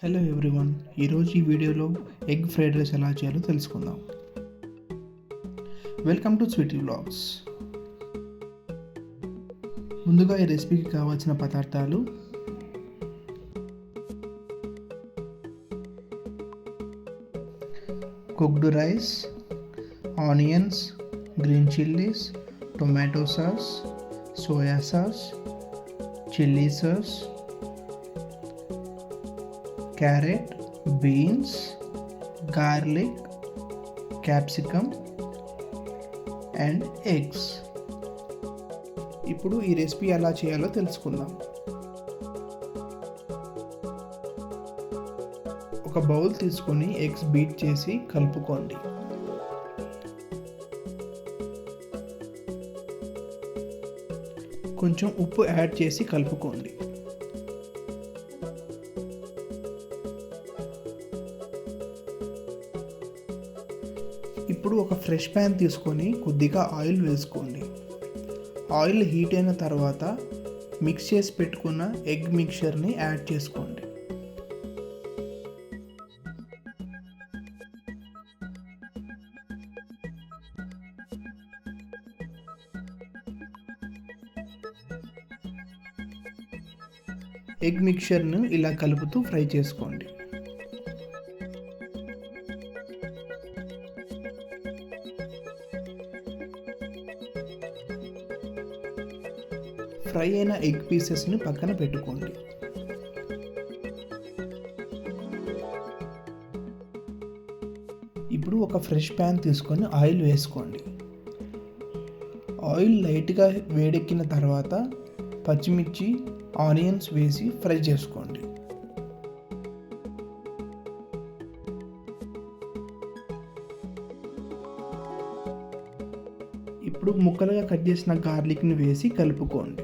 Hello everyone, ఈరోజు ఈ వీడియోలో ఎగ్ ఫ్రైడ్ రైస్ ఎలా చేయాలో తెలుసుకుందాం. Welcome to Sweety Vlogs. ముందుగా ఈ రెసిపీకి కావాల్సిన పదార్థాలు: cooked rice, onions, green chillies, tomato sauce, soya sauce, chilli sauce, carrot, beans, garlic, capsicum and eggs. ఇప్పుడు ఈ రెసిపీ ఎలా చేయాలో తెలుసుకుందాం. ఒక బౌల్ తీసుకొని ఎగ్స్ బీట్ చేసి కలుపుకోండి. కొంచెం ఉప్పు యాడ్ చేసి కలుపుకోండి. ఇప్పుడు ఒక ఫ్రెష్ ప్యాన్ తీసుకొని కొద్దిగా ఆయిల్ వేసుకోండి. ఆయిల్ హీట్ అయిన తర్వాత మిక్స్ చేసి పెట్టుకున్న ఎగ్ మిక్చర్ని యాడ్ చేసుకోండి. ఎగ్ మిక్చర్ను ఇలా కలుపుతూ ఫ్రై చేసుకోండి. ఫ్రై అయిన ఎగ్ పీసెస్ని పక్కన పెట్టుకోండి. ఇప్పుడు ఒక ఫ్రెష్ ప్యాన్ తీసుకొని ఆయిల్ వేసుకోండి. ఆయిల్ లైట్గా వేడెక్కిన తర్వాత పచ్చిమిర్చి, ఆనియన్స్ వేసి ఫ్రై చేసుకోండి. ఇప్పుడు ముక్కలుగా కట్ చేసిన గార్లిక్ని వేసి కలుపుకోండి.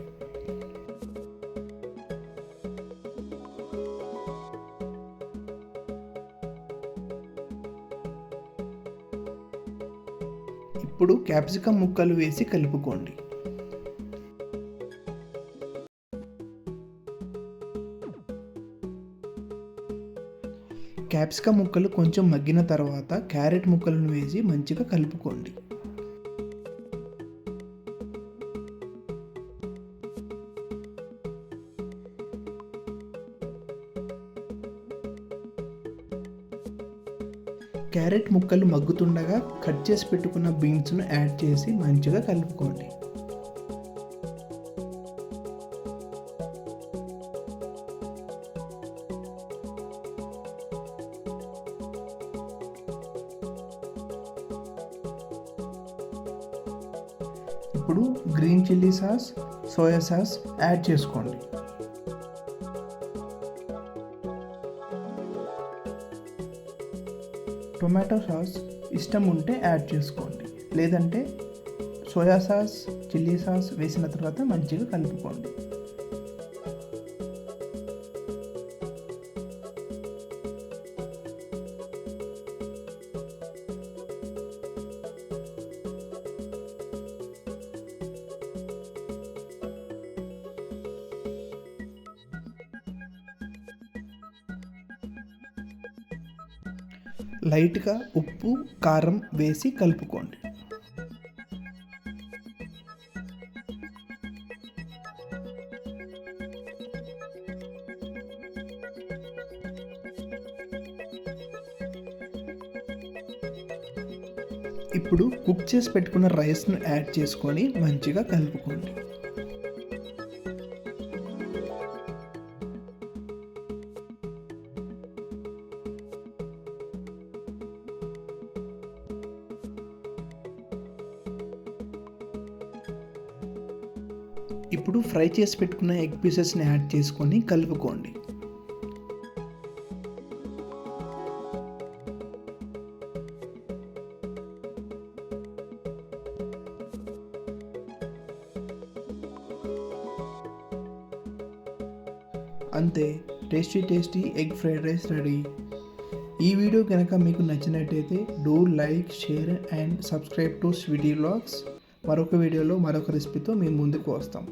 ఇప్పుడు క్యాప్సికమ్ ముక్కలు వేసి కలుపుకోండి. క్యాప్సికమ్ ముక్కలు కొంచెం మగ్గిన తర్వాత క్యారెట్ ముక్కలను వేసి మంచిగా కలుపుకోండి. క్యారెట్ ముక్కలు మగ్గుతుండగా కట్ చేసి పెట్టుకున్న బీన్స్ను యాడ్ చేసి మంచిగా కలుపుకోండి. ఇప్పుడు green chilli sauce, soya sauce add చేసుకోండి. టొమాటో సాస్ ఇష్టం ఉంటే యాడ్ చేసుకోండి, లేదంటే సోయా సాస్, చిల్లీ సాస్ వేసిన తర్వాత మంచిగా కలుపుకోండి. లైట్గా ఉప్పు, కారం వేసి కలుపుకోండి. ఇప్పుడు కుక్ చేసి పెట్టుకున్న రైస్ను యాడ్ చేసుకొని మంచిగా కలుపుకోండి. ఇప్పుడు ఫ్రై చేసి పెట్టుకున్న ఎగ్ పీసెస్ని యాడ్ చేసుకొని కలుపుకోండి. అంతే, tasty egg fried rice ready. ఈ వీడియో కనుక మీకు నచ్చినట్టయితే do like, share and subscribe to Sweety Vlogs. మరొక వీడియోలో మరొక రెసిపీతో మేము ముందుకు వస్తాం.